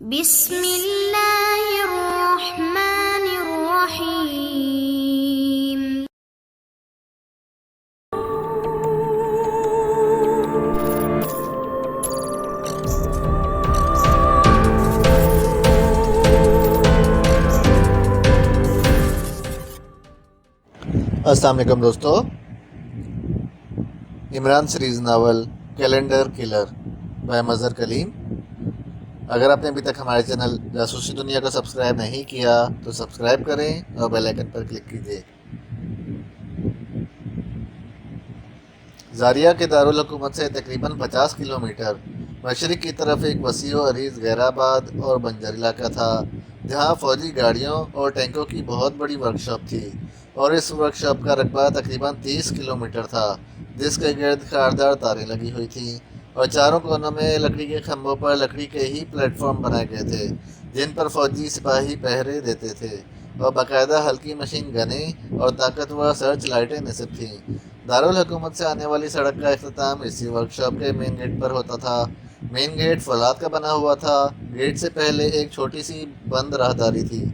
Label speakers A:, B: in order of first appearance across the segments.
A: بسم اللہ الرحمن الرحیم۔
B: السلام علیکم دوستو، Imran series novel calendar killer by Mazhar Kaleem. اگر آپ نے ابھی تک ہمارے چینل جاسوسی دنیا کو سبسکرائب نہیں کیا تو سبسکرائب کریں اور بیل آئیکن پر کلک کیجیے۔ زاریہ کے دارالحکومت سے تقریباً 50 کلومیٹر مشرق کی طرف ایک وسیع و عریض غیرآباد اور بنجر علاقہ تھا، جہاں فوجی گاڑیوں اور ٹینکوں کی بہت بڑی ورکشاپ تھی، اور اس ورکشاپ کا رقبہ تقریباً 30 کلومیٹر تھا، جس کے گرد خاردار تاریں لگی ہوئی تھیں، اور چاروں کونوں میں لکڑی کے کھمبوں پر لکڑی کے ہی پلیٹ فارم بنائے گئے تھے، جن پر فوجی سپاہی پہرے دیتے تھے، اور باقاعدہ ہلکی مشین گنیں اور طاقتور سرچ لائٹیں نصب تھیں۔ دارالحکومت سے آنے والی سڑک کا اختتام اسی ورکشاپ کے مین گیٹ پر ہوتا تھا۔ مین گیٹ فولاد کا بنا ہوا تھا۔ گیٹ سے پہلے ایک چھوٹی سی بند راہداری تھی،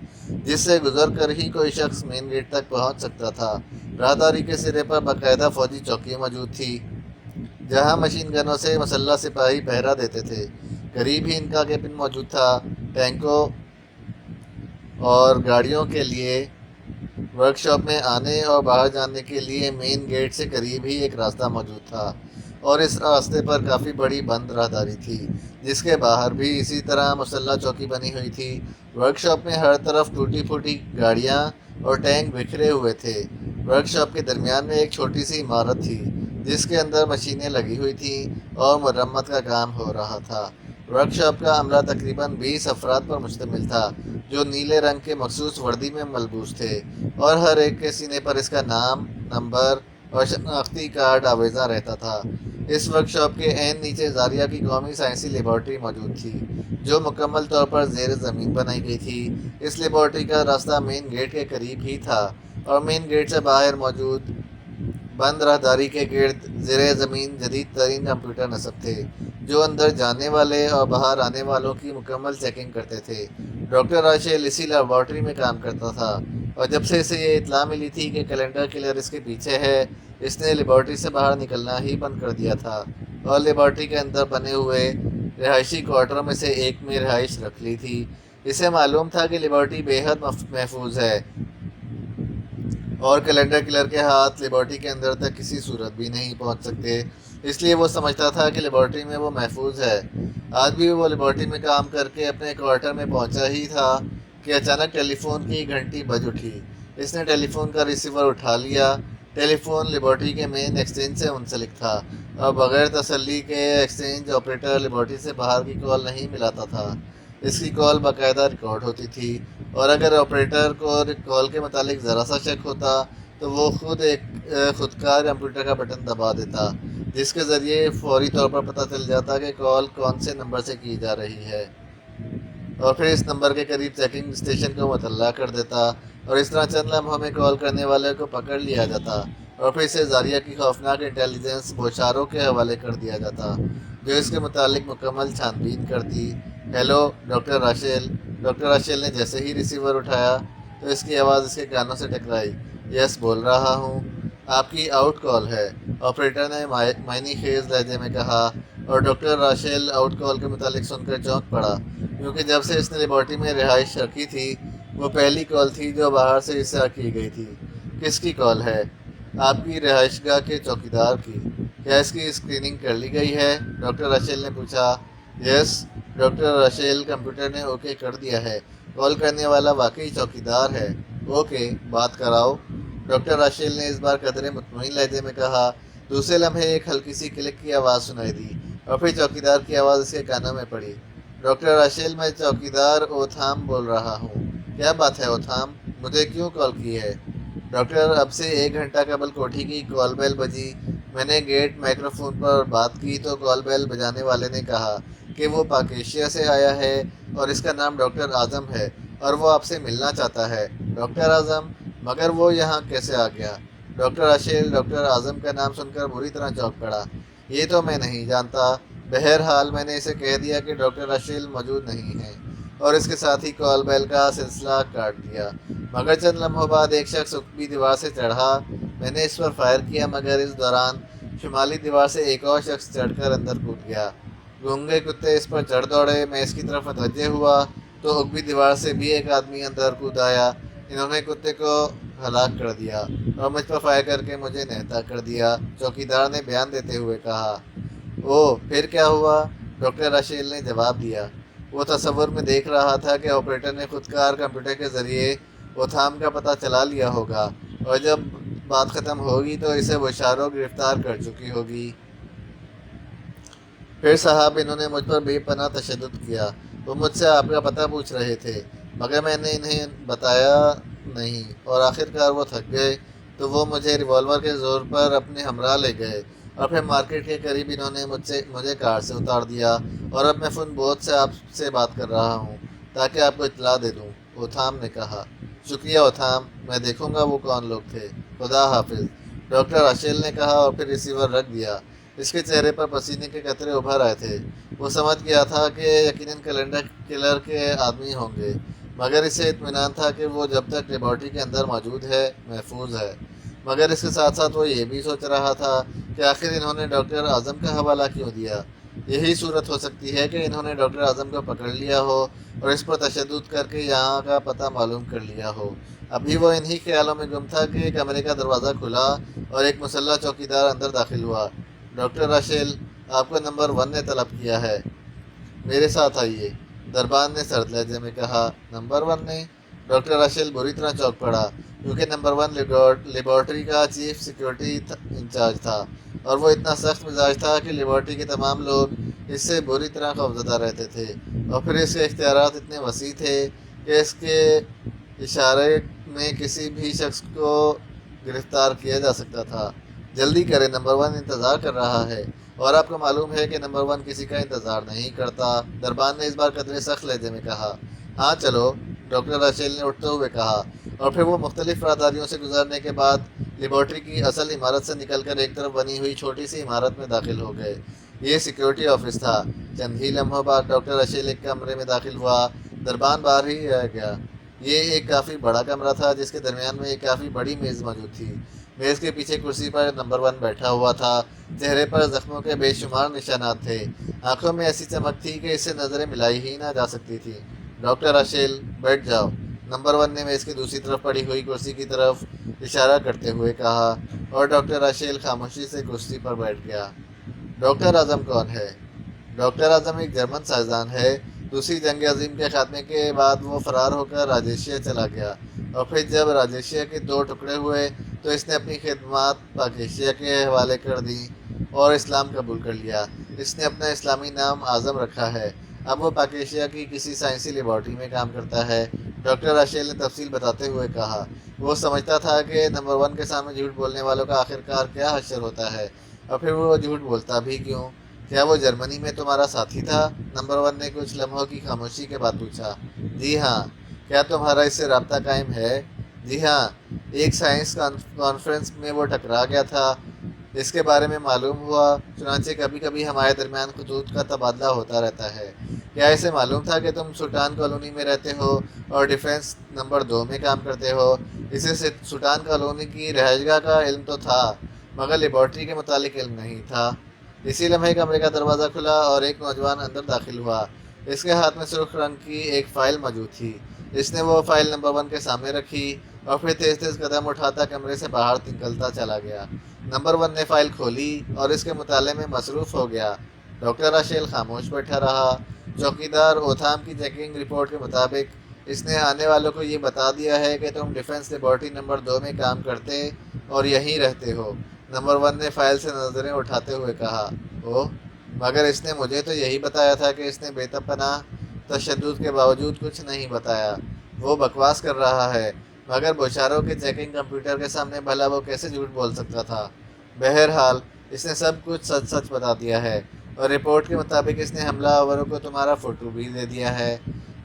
B: جس سے گزر کر ہی کوئی شخص مین گیٹ تک پہنچ سکتا تھا۔ راہداری کے سرے پر باقاعدہ فوجی چوکی موجود تھی، جہاں مشین گنوں سے مسلح سپاہی پہرا دیتے تھے۔ قریب ہی ان کا کیبن موجود تھا۔ ٹینکوں اور گاڑیوں کے لیے ورکشاپ میں آنے اور باہر جانے کے لیے مین گیٹ سے قریب ہی ایک راستہ موجود تھا، اور اس راستے پر کافی بڑی بند راہداری تھی، جس کے باہر بھی اسی طرح مسلح چوکی بنی ہوئی تھی۔ ورکشاپ میں ہر طرف ٹوٹی پھوٹی گاڑیاں اور ٹینک بکھرے ہوئے تھے۔ ورکشاپ کے درمیان میں ایک چھوٹی سی عمارت تھی، جس کے اندر مشینیں لگی ہوئی تھیں اور مرمت کا کام ہو رہا تھا۔ ورکشاپ کا عملہ تقریباً 20 افراد پر مشتمل تھا، جو نیلے رنگ کے مخصوص وردی میں ملبوس تھے، اور ہر ایک کے سینے پر اس کا نام، نمبر اور شناختی کارڈ آویزاں رہتا تھا۔ اس ورکشاپ کے عین نیچے زاریہ کی قومی سائنسی لیبارٹری موجود تھی، جو مکمل طور پر زیر زمین بنائی گئی تھی۔ اس لیبارٹری کا راستہ مین گیٹ کے قریب ہی تھا، اور مین گیٹ سے باہر موجود بند راہداری کے گرد زیر زمین جدید ترین کمپیوٹر نصب تھے، جو اندر جانے والے اور باہر آنے والوں کی مکمل چیکنگ کرتے تھے۔ ڈاکٹر راشیل اسی لیبارٹری میں کام کرتا تھا، اور جب سے اسے یہ اطلاع ملی تھی کہ کیلنڈر کلر اس کے پیچھے ہے، اس نے لیبارٹری سے باہر نکلنا ہی بند کر دیا تھا، اور لیبارٹری کے اندر بنے ہوئے رہائشی کوارٹروں میں سے ایک میں رہائش رکھ لی تھی۔ اسے معلوم تھا کہ لیبارٹری بے حد محفوظ ہے، اور کیلنڈر کلر کے ہاتھ لیبارٹری کے اندر تک کسی صورت بھی نہیں پہنچ سکتے، اس لیے وہ سمجھتا تھا کہ لیبارٹری میں وہ محفوظ ہے۔ آج بھی وہ لیبارٹری میں کام کر کے اپنے کوارٹر میں پہنچا ہی تھا کہ اچانک ٹیلی فون کی گھنٹی بج اٹھی۔ اس نے ٹیلی فون کا ریسیور اٹھا لیا۔ ٹیلی فون لیبارٹری کے مین ایکسچینج سے منسلک تھا، اور بغیر تسلی کے ایکسچینج آپریٹر لیبارٹری سے باہر کی کال نہیں ملاتا تھا۔ اس کی کال باقاعدہ ریکارڈ ہوتی تھی، اور اگر آپریٹر کو کال کے متعلق ذرا سا شک ہوتا تو وہ خود ایک خودکار کمپیوٹر کا بٹن دبا دیتا، جس کے ذریعے فوری طور پر پتہ چل جاتا کہ کال کون سے نمبر سے کی جا رہی ہے، اور پھر اس نمبر کے قریب چیکنگ اسٹیشن کو مطلع کر دیتا، اور اس طرح چند لمحوں میں کال کرنے والے کو پکڑ لیا جاتا، اور پھر اسے زاریہ کی خوفناک انٹیلیجنس بوچھاروں کے حوالے کر دیا جاتا، جو اس کے متعلق مکمل چھان بین کرتی۔ Hello doctor Rachel. Doctor Rachel نے جیسے ہی ریسیور اٹھایا تو اس کی آواز اس کے کانوں سے ٹکرائی۔ یس، بول رہا ہوں، آپ کی آؤٹ کال ہے، آپریٹر نے معنی خیز لہجے میں کہا، اور ڈاکٹر راشیل آؤٹ کال کے متعلق سن کر چونک پڑا، کیونکہ جب سے اس نے لیبارٹری میں رہائش رکھی تھی، وہ پہلی کال تھی جو باہر سے اس سے کی گئی تھی۔ کس کی کال ہے؟ آپ کی رہائش گاہ کے چوکیدار کی۔ کیا اس کی اسکریننگ کر لی گئی ہے؟ ڈاکٹر راشیل نے پوچھا۔ یس، ڈاکٹر راشیل، کمپیوٹر نے اوکے کر دیا ہے، کال کرنے والا واقعی چوکیدار ہے۔ اوکے، بات کراؤ، ڈاکٹر راشیل نے اس بار قدرے مطمئن لہجے میں کہا۔ دوسرے لمحے ایک ہلکی سی کلک کی آواز سنائی دی، اور پھر چوکیدار کی آواز اس کے کانوں میں پڑی۔ ڈاکٹر راشیل، میں چوکیدار اوتھام بول رہا ہوں۔ کیا بات ہے اوتھام، مجھے کیوں کال کی ہے؟ ڈاکٹر، اب سے 1 گھنٹہ قبل کوٹھی کی کال بیل بجی، میں نے گیٹ مائکرو فون پر بات کی تو کال بیل بجانے والے نے کہا کہ وہ پاک ایشیا سے آیا ہے، اور اس کا نام ڈاکٹر اعظم ہے، اور وہ آپ سے ملنا چاہتا ہے۔ ڈاکٹر اعظم؟ مگر وہ یہاں کیسے آ گیا؟ ڈاکٹر راشیل ڈاکٹر اعظم کا نام سن کر بری طرح چونک پڑا۔ یہ تو میں نہیں جانتا، بہرحال میں نے اسے کہہ دیا کہ ڈاکٹر راشیل موجود نہیں ہیں۔ اور اس کے ساتھ ہی کال بیل کا سلسلہ کاٹ دیا۔ مگر چند لمحوں بعد ایک شخص افقی دیوار سے چڑھا۔ میں نے اس پر فائر کیا، مگر اس دوران شمالی دیوار سے ایک اور شخص چڑھ کر اندر کود گیا۔ گونگے کتے اس پر چڑھ دوڑے۔ میں اس کی طرف متوجہ ہوا تو افقی دیوار سے بھی ایک آدمی اندر کود آیا۔ انہوں نے کتے کو ہلاک کر دیا اور مجھ پر فائر کر کے مجھے نہتا کر دیا، چوکیدار نے بیان دیتے ہوئے کہا۔ اوہ، پھر کیا ہوا؟ ڈاکٹر راشیل نے جواب دیا۔ وہ تصور میں دیکھ رہا تھا کہ آپریٹر نے خودکار کمپیوٹر کے ذریعے اوتھام کا پتہ چلا لیا ہوگا اور جب بات ختم ہوگی تو اسے بشارو گرفتار کر چکی ہوگی۔ پھر صاحب، انہوں نے مجھ پر بے پناہ تشدد کیا۔ وہ مجھ سے آپ کا پتہ پوچھ رہے تھے، مگر میں نے انہیں بتایا نہیں، اور آخرکار وہ تھک گئے تو وہ مجھے ریوالور کے زور پر اپنے ہمراہ لے گئے، اور پھر مارکیٹ کے قریب انہوں نے مجھے کار سے اتار دیا، اور اب میں فون بوتھ سے آپ سے بات کر رہا ہوں تاکہ آپ کو اطلاع دے دوں۔ اوتھام نے کہا۔ شکریہ اوتھام، میں دیکھوں گا وہ کون لوگ تھے۔ خدا حافظ، ڈاکٹر راشیل نے کہا اور پھر ریسیور رکھ دیا۔ اس کے چہرے پر پسینے کے قطرے ابھر آئے تھے۔ وہ سمجھ گیا تھا کہ یقیناً کیلنڈر کلر کے آدمی ہوں گے، مگر اسے اطمینان تھا کہ وہ جب تک لیبارٹری کے اندر موجود ہے محفوظ ہے۔ مگر اس کے ساتھ ساتھ وہ یہ بھی سوچ رہا تھا کہ آخر انہوں نے ڈاکٹر اعظم کا حوالہ کیوں دیا؟ یہی صورت ہو سکتی ہے کہ انہوں نے ڈاکٹر اعظم کو پکڑ لیا ہو اور اس پر تشدد کر کے یہاں کا پتہ معلوم کر لیا ہو۔ ابھی وہ انہی خیالوں میں گم تھا کہ کمرے کا دروازہ کھلا اور ایک مسلح چوکیدار اندر داخل ہوا۔ ڈاکٹر راشیل، آپ کو نمبر 1 نے طلب کیا ہے، میرے ساتھ آئیے، دربان نے سرد لہجے میں کہا۔ نمبر 1 نے؟ ڈاکٹر راشیل بری طرح چونک پڑا، کیونکہ نمبر 1 لیبارٹری کا چیف سیکیورٹی انچارج تھا، اور وہ اتنا سخت مزاج تھا کہ لیبارٹری کے تمام لوگ اس سے بری طرح خوفزدہ رہتے تھے، اور پھر اس کے اختیارات اتنے وسیع تھے کہ اس کے اشارے میں کسی بھی شخص کو گرفتار کیا جا سکتا تھا۔ جلدی کریں، نمبر 1 انتظار کر رہا ہے، اور آپ کو معلوم ہے کہ نمبر 1 کسی کا انتظار نہیں کرتا، دربان نے اس بار قدرے سخت لہجے میں کہا۔ ہاں چلو، ڈاکٹر راشیل نے اٹھتے ہوئے کہا، اور پھر وہ مختلف راداریوں سے گزرنے کے بعد لیبارٹری کی اصل عمارت سے نکل کر ایک طرف بنی ہوئی چھوٹی سی عمارت میں داخل ہو گئے۔ یہ سیکیورٹی آفس تھا۔ چند ہی لمحوں بعد ڈاکٹر راشیل ایک کمرے میں داخل ہوا، دربان باہر ہی رہ گیا۔ یہ ایک کافی بڑا کمرہ تھا جس کے درمیان میں ایک کافی بڑی میز موجود تھی۔ میز کے پیچھے کرسی پر نمبر 1 بیٹھا ہوا تھا۔ چہرے پر زخموں کے بے شمار نشانات تھے، آنکھوں میں ایسی چمک تھی کہ اس سے نظریں ملائی ہی نہ جا سکتی تھی۔ ڈاکٹر راشیل، بیٹھ جاؤ، نمبر 1 نے میز کی دوسری طرف پڑی ہوئی کرسی کی طرف اشارہ کرتے ہوئے کہا، اور ڈاکٹر راشیل خاموشی سے کرسی پر بیٹھ گیا۔ ڈاکٹر اعظم کون ہے؟ ڈاکٹر اعظم ایک جرمن سائنسدان ہے۔ دوسری جنگ عظیم کے خاتمے کے بعد وہ فرار ہو کر راجیشیا چلا گیا، اور پھر جب راجیشیا کے 2 ٹکڑے ہوئے تو اس نے اپنی خدمات پاکیشیا کے حوالے کر دیں اور اسلام قبول کر لیا۔ اس نے اپنا اسلامی نام اعظم رکھا ہے۔ اب وہ پاکیشیا کی کسی سائنسی لیبارٹری میں کام کرتا ہے، ڈاکٹر راشیل نے تفصیل بتاتے ہوئے کہا۔ وہ سمجھتا تھا کہ نمبر 1 کے سامنے جھوٹ بولنے والوں کا آخرکار کیا حشر ہوتا ہے، اور پھر وہ جھوٹ بولتا بھی کیوں؟ کیا وہ جرمنی میں تمہارا ساتھی تھا؟ نمبر 1 نے کچھ لمحوں کی خاموشی کے بعد پوچھا۔ جی ہاں۔ کیا تمہارا اس سے رابطہ قائم ہے؟ جی ہاں، ایک سائنس کانفرنس میں وہ ٹکرا گیا تھا، اس کے بارے میں معلوم ہوا، چنانچہ کبھی کبھی ہمارے درمیان خطوط کا تبادلہ ہوتا رہتا ہے۔ کیا اسے معلوم تھا کہ تم سلطان کالونی میں رہتے ہو اور ڈیفنس نمبر 2 میں کام کرتے ہو؟ اسے سلطان کالونی کی رہائش گاہ کا علم تو تھا، مگر لیبارٹری کے متعلق علم نہیں تھا۔ اسی لمحے کمرے کا دروازہ کھلا اور ایک نوجوان اندر داخل ہوا۔ اس کے ہاتھ میں سرخ رنگ کی ایک فائل موجود تھی۔ اس نے وہ فائل نمبر 1 کے سامنے رکھی اور پھر تیز تیز قدم اٹھاتا کمرے سے باہر نکلتا چلا گیا۔ نمبر 1 نے فائل کھولی اور اس کے مطالعے میں مصروف ہو گیا۔ ڈاکٹر راشیل خاموش بیٹھا رہا۔ چوکیدار اوتھام کی چیکنگ رپورٹ کے مطابق اس نے آنے والوں کو یہ بتا دیا ہے کہ تم ڈیفنس لیبارٹری نمبر 2 میں کام کرتے اور یہیں رہتے ہو۔ نمبر 1 نے فائل سے نظریں اٹھاتے ہوئے کہا۔ اوہ، مگر اس نے مجھے تو یہی بتایا تھا کہ اس نے بے پناہ تشدد کے باوجود کچھ نہیں بتایا۔ وہ بکواس کر رہا ہے، مگر بوشارو کے چیکنگ کمپیوٹر کے سامنے بھلا وہ کیسے جھوٹ بول سکتا تھا؟ بہرحال اس نے سب کچھ سچ سچ بتا دیا ہے، اور رپورٹ کے مطابق اس نے حملہ آوروں کو تمہارا فوٹو بھی دے دیا ہے۔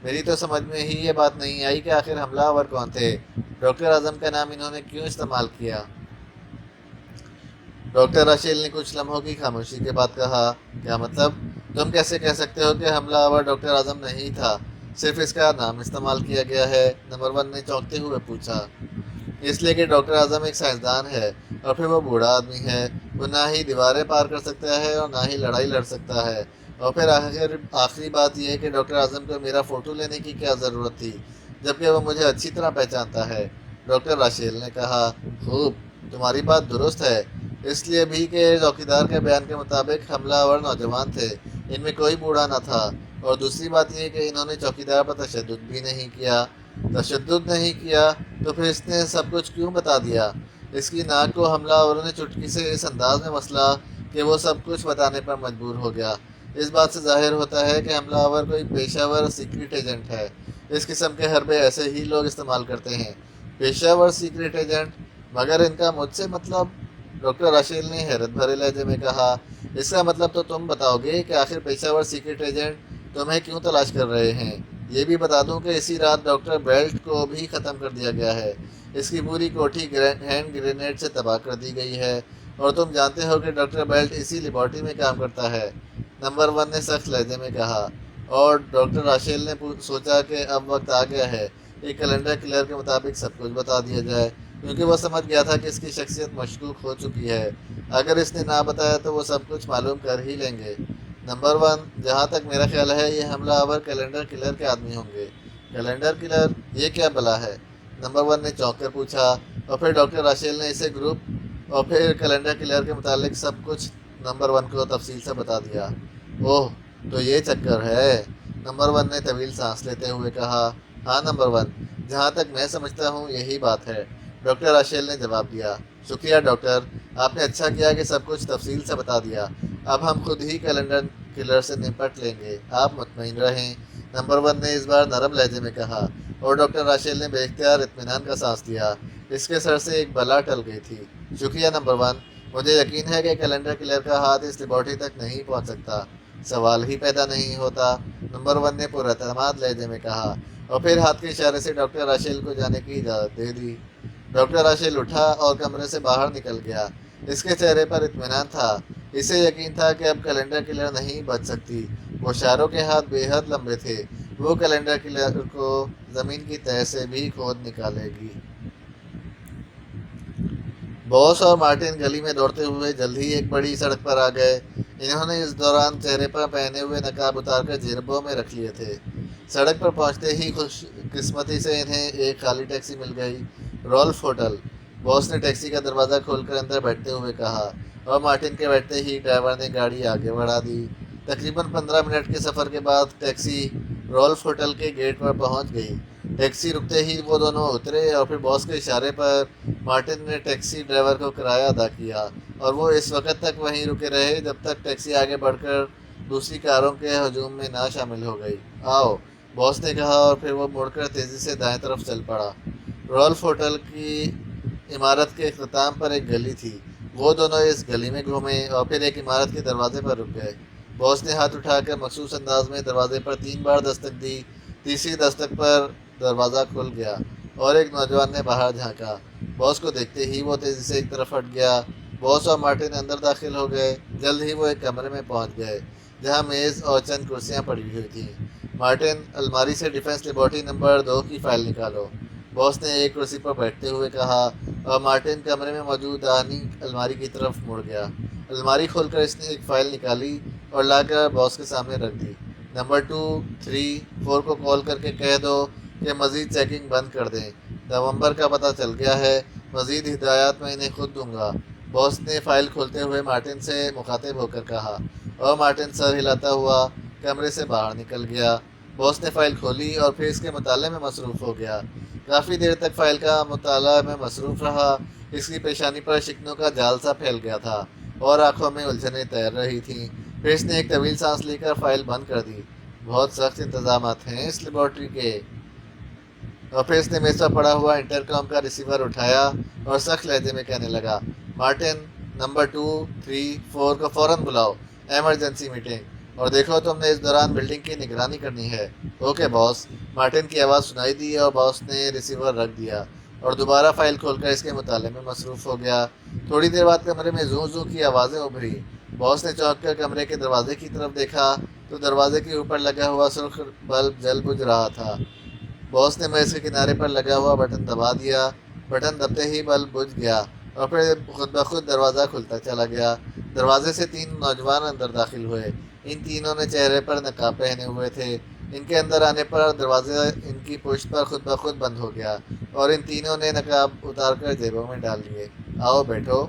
B: میری تو سمجھ میں ہی یہ بات نہیں آئی کہ آخر حملہ آور کون تھے، ڈاکٹر اعظم کا نام انہوں نے کیوں استعمال کیا؟ ڈاکٹر راشیل نے کچھ لمحوں کی خاموشی کے بعد کہا۔ کیا مطلب؟ تم کیسے کہہ سکتے ہو کہ حملہ آور ڈاکٹر اعظم نہیں تھا؟ صرف اس کا نام استعمال کیا گیا ہے؟ نمبر 1 نے چونکتے ہوئے پوچھا۔ اس لیے کہ ڈاکٹر اعظم ایک سائنسدان ہے اور پھر وہ بوڑھا آدمی ہے، وہ نہ ہی دیواریں پار کر سکتا ہے اور نہ ہی لڑائی لڑ سکتا ہے، اور پھر آخری بات یہ ہے کہ ڈاکٹر اعظم کو میرا فوٹو لینے کی کیا ضرورت تھی جبکہ وہ مجھے اچھی طرح پہچانتا ہے؟ ڈاکٹر راشیل نے کہا۔ خوب، تمہاری بات درست ہے، اس لیے بھی کہ چوکیدار کے بیان کے مطابق حملہ آور نوجوان تھے، ان میں کوئی بوڑھا نہ تھا، اور دوسری بات یہ کہ انہوں نے چوکیدار پر تشدد بھی نہیں کیا۔ تشدد نہیں کیا تو پھر اس نے سب کچھ کیوں بتا دیا؟ اس کی ناک کو حملہ آوروں نے چٹکی سے اس انداز میں مسلا کہ وہ سب کچھ بتانے پر مجبور ہو گیا۔ اس بات سے ظاہر ہوتا ہے کہ حملہ آور کوئی پیشہ ور سیکرٹ ایجنٹ ہے۔ اس قسم کے حربے ایسے ہی لوگ استعمال کرتے ہیں، پیشہ ور سیکرٹ ایجنٹ۔ مگر ان کا مجھ سے مطلب؟ ڈاکٹر راشیل نے حیرت بھرے لہجے میں کہا۔ اس کا مطلب تو تم بتاؤ گے کہ آخر پیشہ ور سیکرٹ ایجنٹ تمہیں کیوں تلاش کر رہے ہیں؟ یہ بھی بتا دوں کہ اسی رات ڈاکٹر بیلٹ کو بھی ختم کر دیا گیا ہے، اس کی پوری کوٹھی ہینڈ گرینیڈ سے تباہ کر دی گئی ہے، اور تم جانتے ہو کہ ڈاکٹر بیلٹ اسی لیبارٹری میں کام کرتا ہے، نمبر 1 نے سخت لہجے میں کہا۔ اور ڈاکٹر راشیل نے سوچا کہ اب وقت آ گیا ہے ایک کیلنڈر کلر کے مطابق سب کچھ بتا دیا جائے، کیونکہ وہ سمجھ گیا تھا کہ اس کی شخصیت مشکوک ہو چکی ہے۔ اگر اس نے نہ بتایا تو وہ سب کچھ معلوم کر ہی لیں گے۔ نمبر 1، جہاں تک میرا خیال ہے یہ حملہ آور کیلنڈر کلر کے آدمی ہوں گے۔ Calendar colour? یہ کیا بلا ہے؟ نمبر 1 نے چونک کر پوچھا، اور پھر ڈاکٹر راشیل نے اسے گروپ اور پھر کیلنڈر کلر کے متعلق سب کچھ نمبر 1 کو تفصیل سے بتا دیا۔ اوہ، تو یہ چکر ہے؟ نمبر 1 نے طویل سانس لیتے ہوئے کہا۔ ہاں نمبر 1، جہاں تک میں سمجھتا ہوں یہی بات ہے، ڈاکٹر راشیل نے جواب دیا۔ شکریہ ڈاکٹر، آپ نے اچھا کیا کہ سب کچھ تفصیل سے بتا دیا۔ اب ہم خود ہی کیلنڈر کلر سے نپٹ لیں گے، آپ مطمئن رہیں، نمبر 1 نے اس بار نرم لہجے میں کہا، اور ڈاکٹر راشیل نے بے اختیار اطمینان کا سانس لیا۔ اس کے سر سے ایک بلا ٹل گئی تھی۔ شکریہ نمبر 1، مجھے یقین ہے کہ کیلنڈر کلر کا ہاتھ اس لیبارٹری تک نہیں پہنچ سکتا، سوال ہی پیدا نہیں ہوتا، نمبر 1 نے پراعتماد لہجے میں کہا، اور پھر ہاتھ کے اشارے سے ڈاکٹر راشیل کو جانے کی اجازت دے دی۔ ڈاکٹر راشیل اٹھا اور کمرے سے باہر نکل گیا۔ اس کے چہرے پر اطمینان تھا، اسے یقین تھا کہ اب کیلنڈر کلر نہیں بچ سکتی۔ وہ شاروں کے ہاتھ بے حد لمبے تھے، وہ کیلنڈر کلر کو زمین کی تہہ سے بھی کھود نکالے گی۔ باس اور مارٹن گلی میں دوڑتے ہوئے جلد ہی ایک بڑی سڑک پر آ گئے۔ انہوں نے اس دوران چہرے پر پہنے ہوئے نقاب اتار کر جیبوں میں رکھ لیے تھے۔ سڑک پر پہنچتے ہی خوش قسمتی سے انہیں ایک خالی ٹیکسی مل گئی، رولف ہوٹل۔ باس نے ٹیکسی کا دروازہ کھول کر اندر بیٹھتے ہوئے کہا، اور مارٹن کے بیٹھتے ہی ڈرائیور نے گاڑی آگے بڑھا دی۔ تقریباً 15 منٹ کے سفر کے بعد ٹیکسی رولف ہوٹل کے گیٹ پر پہنچ گئی۔ ٹیکسی رکتے ہی وہ دونوں اترے، اور پھر باس کے اشارے پر مارٹن نے ٹیکسی ڈرائیور کو کرایہ ادا کیا، اور وہ اس وقت تک وہیں رکے رہے جب تک ٹیکسی آگے بڑھ کر دوسری کاروں کے ہجوم میں نہ شامل ہو گئی۔ آؤ، باس نے کہا، اور پھر وہ مڑ کر تیزی سے دائیں طرف چل پڑا۔ رولف ہوٹل کی عمارت کے اختتام پر ایک گلی تھی، وہ دونوں اس گلی میں گھومے اور پھر ایک عمارت کے دروازے پر رک گئے۔ باس نے ہاتھ اٹھا کر مخصوص انداز میں دروازے پر 3 بار دستک دی۔ تیسری دستک پر دروازہ کھل گیا اور ایک نوجوان نے باہر جھانکا۔ باس کو دیکھتے ہی وہ تیزی سے ایک طرف ہٹ گیا۔ باس اور مارٹن اندر داخل ہو گئے۔ جلد ہی وہ ایک کمرے میں پہنچ گئے جہاں میز اور چند کرسیاں پڑی ہوئی تھیں۔ مارٹن، الماری سے ڈیفنس لیبارٹری نمبر 2 کی فائل نکالو، باس نے ایک کرسی پر بیٹھتے ہوئے کہا، اور مارٹن کمرے میں موجود داہنی الماری کی طرف مڑ گیا۔ الماری کھول کر اس نے ایک فائل نکالی اور لا کر باس کے سامنے رکھ دی۔ نمبر 2، 3، 4 کو کال کر کے کہہ دو کہ مزید چیکنگ بند کر دیں، نومبر کا پتہ چل گیا ہے، مزید ہدایات میں انہیں خود دوں گا، باس نے فائل کھولتے ہوئے مارٹن سے مخاطب ہو کر کہا، اور مارٹن سر ہلاتا ہوا کمرے سے باہر نکل گیا۔ باس نے فائل کھولی اور پھر اس کے مطالعے میں مصروف ہو گیا۔ کافی دیر تک فائل کا مطالعہ میں مصروف رہا۔ اس کی پیشانی پر شکنوں کا جال سا پھیل گیا تھا اور آنکھوں میں الجھنیں تیر رہی تھیں۔ پھر اس نے ایک طویل سانس لے کر فائل بند کر دی۔ بہت سخت انتظامات ہیں اس لیبارٹری کے۔ اور پھر اس نے میز پر پڑا ہوا انٹرکام کا ریسیور اٹھایا اور سخت لہجے میں کہنے لگا، مارٹن، نمبر 2، 3، 4 کو فوراً بلاؤ، ایمرجنسی میٹنگ، اور دیکھو تم نے اس دوران بلڈنگ کی نگرانی کرنی ہے۔ اوکے باس، مارٹن کی آواز سنائی دی اور باس نے ریسیور رکھ دیا اور دوبارہ فائل کھول کر اس کے مطالعے میں مصروف ہو گیا۔ تھوڑی دیر بعد کمرے میں زوں زوں کی آوازیں ابھری باس نے چونک کر کمرے کے دروازے کی طرف دیکھا تو دروازے کے اوپر لگا ہوا سرخ بلب جل بجھ رہا تھا۔ باس نے میز کے کنارے پر لگا ہوا بٹن دبا دیا۔ بٹن دبتے ہی بلب بجھ گیا اور پھر خود بخود دروازہ کھلتا چلا گیا۔ دروازے سے 3 نوجوان اندر داخل ہوئے۔ ان تینوں نے چہرے پر نقاب پہنے ہوئے تھے۔ ان کے اندر آنے پر دروازہ ان کی پشت پر خود بخود بند ہو گیا اور ان تینوں نے نقاب اتار کر جیبوں میں ڈال لیے۔ آؤ بیٹھو،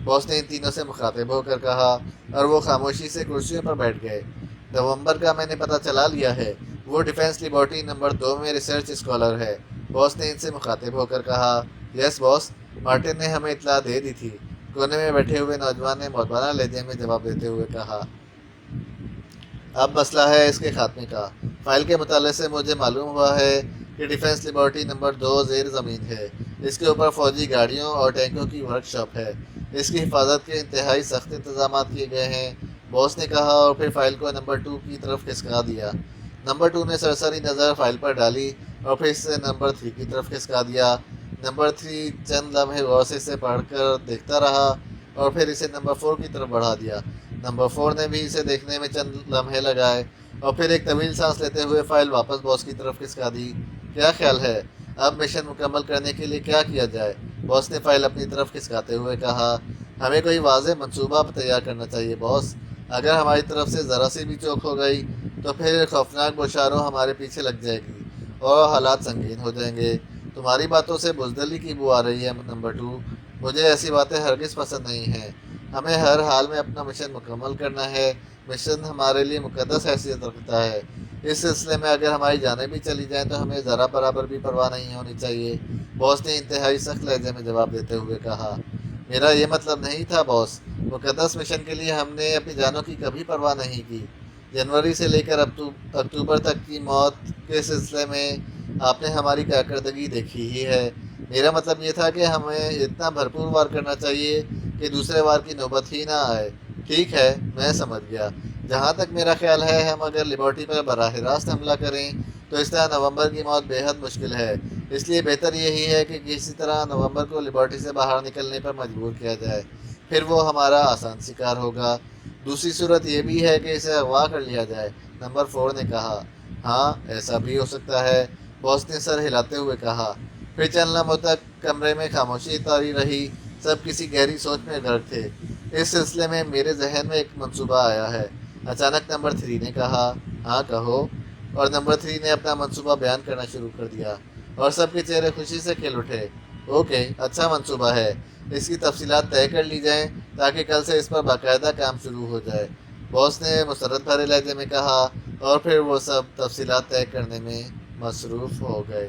B: باس نے ان تینوں سے مخاطب ہو کر کہا، اور وہ خاموشی سے کرسیوں پر بیٹھ گئے۔ نومبر کا میں نے پتہ چلا لیا ہے، وہ ڈیفنس لیبارٹری نمبر 2 میں ریسرچ اسکالر ہے، باس نے ان سے مخاطب ہو کر کہا۔ یس باس، مارٹن نے ہمیں اطلاع دے دی تھی، کونے میں بیٹھے ہوئے نوجوان نے معتبرانہ لہجے میں جواب دیتے ہوئے کہا۔ اب مسئلہ ہے اس کے خاتمے کا۔ فائل کے مطالعے سے مجھے معلوم ہوا ہے کہ ڈیفنس لیبارٹری نمبر 2 زیر زمین ہے۔ اس کے اوپر فوجی گاڑیوں اور ٹینکوں کی ورک شاپ ہے۔ اس کی حفاظت کے انتہائی سخت انتظامات کیے گئے ہیں، باس نے کہا اور پھر فائل کو نمبر 2 کی طرف کھسکا دیا۔ نمبر 2 نے سرسری نظر فائل پر ڈالی اور پھر اسے نمبر 3 کی طرف کھسکا دیا۔ نمبر 3 چند لمحے غور سے اسے پڑھ کر دیکھتا رہا اور پھر اسے نمبر 4 کی طرف بڑھا دیا۔ نمبر 4 نے بھی اسے دیکھنے میں چند لمحے لگائے اور پھر ایک طویل سانس لیتے ہوئے فائل واپس باس کی طرف کھسکا دی۔ کیا خیال ہے اب مشن مکمل کرنے کے لیے کیا کیا جائے؟ باس نے فائل اپنی طرف کھسکاتے ہوئے کہا۔ ہمیں کوئی واضح منصوبہ تیار کرنا چاہیے باس۔ اگر ہماری طرف سے ذرا سی بھی چوک ہو گئی تو پھر خوفناک بشاروں ہمارے پیچھے لگ جائے گی اور حالات سنگین ہو جائیں گے۔ تمہاری باتوں سے بزدلی کی بو آ رہی ہے نمبر 2، مجھے ایسی باتیں ہرگز پسند نہیں ہیں۔ ہمیں ہر حال میں اپنا مشن مکمل کرنا ہے۔ مشن ہمارے لیے مقدس حیثیت رکھتا ہے۔ اس سلسلے میں اگر ہماری جانیں بھی چلی جائیں تو ہمیں ذرا برابر بھی پرواہ نہیں ہونی چاہیے، باس نے انتہائی سخت لہجے میں جواب دیتے ہوئے کہا۔ میرا یہ مطلب نہیں تھا باس، مقدس مشن کے لیے ہم نے اپنی جانوں کی کبھی پرواہ نہیں کی۔ جنوری سے لے کر اکتوبر تک کی موت کے سلسلے میں آپ نے ہماری کارکردگی دیکھی ہی ہے۔ میرا مطلب یہ تھا کہ ہمیں اتنا بھرپور وار کرنا چاہیے کہ دوسرے وار کی نوبت ہی نہ آئے۔ ٹھیک ہے، میں سمجھ گیا۔ جہاں تک میرا خیال ہے، ہم اگر لیبارٹری پر براہ راست حملہ کریں تو اس طرح نومبر کی موت بے حد مشکل ہے۔ اس لیے بہتر یہی ہے کہ کسی طرح نومبر کو لیبارٹری سے باہر نکلنے پر مجبور کیا جائے، پھر وہ ہمارا آسان شکار ہوگا۔ دوسری صورت یہ بھی ہے کہ اسے اغوا کر لیا جائے، نمبر 4 نے کہا۔ ہاں، ایسا بھی ہو سکتا ہے، باس نے سر ہلاتے ہوئے کہا۔ پھر چند لمحوں تک کمرے میں خاموشی طاری رہی، سب کسی گہری سوچ میں غرق تھے۔ اس سلسلے میں میرے ذہن میں ایک منصوبہ آیا ہے، اچانک نمبر 3 نے کہا۔ ہاں کہو، اور نمبر 3 نے اپنا منصوبہ بیان کرنا شروع کر دیا اور سب کے چہرے خوشی سے کھل اٹھے۔ اوکے، اچھا منصوبہ ہے، اس کی تفصیلات طے کر لی جائیں تاکہ کل سے اس پر باقاعدہ کام شروع ہو جائے، باس نے مسرت بھرے لہجے میں کہا، اور پھر وہ سب تفصیلات طے کرنے میں مصروف ہو گئے۔